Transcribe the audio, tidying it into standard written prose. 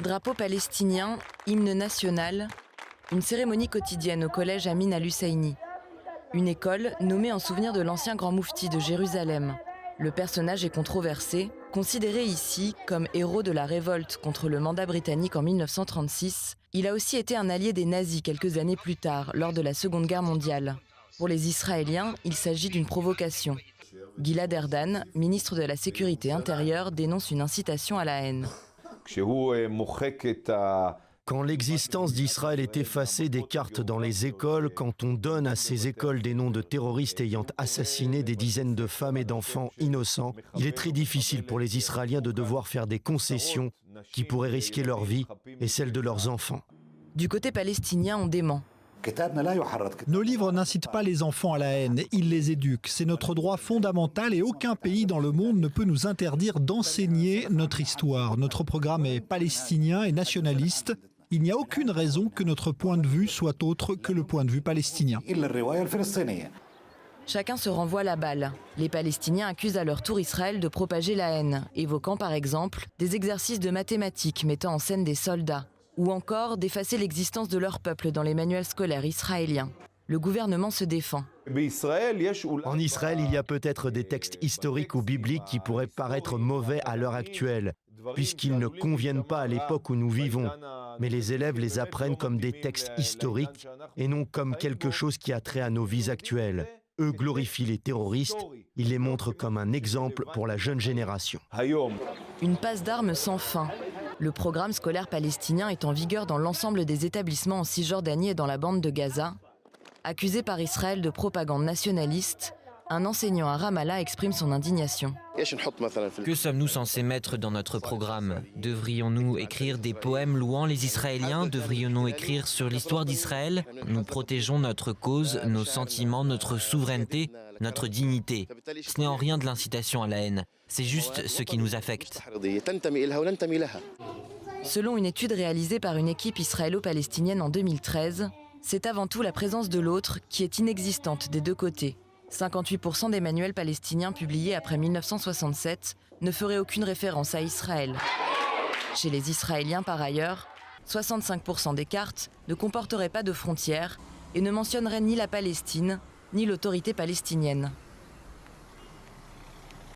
Drapeau palestinien, hymne national, une cérémonie quotidienne au collège Amin al-Husseini. Une école nommée en souvenir de l'ancien grand moufti de Jérusalem. Le personnage est controversé, considéré ici comme héros de la révolte contre le mandat britannique en 1936. Il a aussi été un allié des nazis quelques années plus tard, lors de la Seconde Guerre mondiale. Pour les Israéliens, il s'agit d'une provocation. Gilad Erdan, ministre de la Sécurité intérieure, dénonce une incitation à la haine. Quand l'existence d'Israël est effacée des cartes dans les écoles, quand on donne à ces écoles des noms de terroristes ayant assassiné des dizaines de femmes et d'enfants innocents, il est très difficile pour les Israéliens de devoir faire des concessions qui pourraient risquer leur vie et celle de leurs enfants. Du côté palestinien, on dément. Nos livres n'incitent pas les enfants à la haine, ils les éduquent. C'est notre droit fondamental et aucun pays dans le monde ne peut nous interdire d'enseigner notre histoire. Notre programme est palestinien et nationaliste. Il n'y a aucune raison que notre point de vue soit autre que le point de vue palestinien. Chacun se renvoie la balle. Les Palestiniens accusent à leur tour Israël de propager la haine, évoquant par exemple des exercices de mathématiques mettant en scène des soldats, ou encore d'effacer l'existence de leur peuple dans les manuels scolaires israéliens. Le gouvernement se défend. En Israël, il y a peut-être des textes historiques ou bibliques qui pourraient paraître mauvais à l'heure actuelle, puisqu'ils ne conviennent pas à l'époque où nous vivons. Mais les élèves les apprennent comme des textes historiques et non comme quelque chose qui a trait à nos vies actuelles. Eux glorifient les terroristes, ils les montrent comme un exemple pour la jeune génération. Une passe d'armes sans fin. Le programme scolaire palestinien est en vigueur dans l'ensemble des établissements en Cisjordanie et dans la bande de Gaza. Accusé par Israël de propagande nationaliste, un enseignant à Ramallah exprime son indignation. Que sommes-nous censés mettre dans notre programme? Devrions-nous écrire des poèmes louant les Israéliens? Devrions-nous écrire sur l'histoire d'Israël? Nous protégeons notre cause, nos sentiments, notre souveraineté, notre dignité. Ce n'est en rien de l'incitation à la haine, c'est juste ce qui nous affecte. Selon une étude réalisée par une équipe israélo-palestinienne en 2013, c'est avant tout la présence de l'autre qui est inexistante des deux côtés. 58% des manuels palestiniens publiés après 1967 ne feraient aucune référence à Israël. Chez les Israéliens, par ailleurs, 65% des cartes ne comporteraient pas de frontières et ne mentionneraient ni la Palestine, ni l'autorité palestinienne.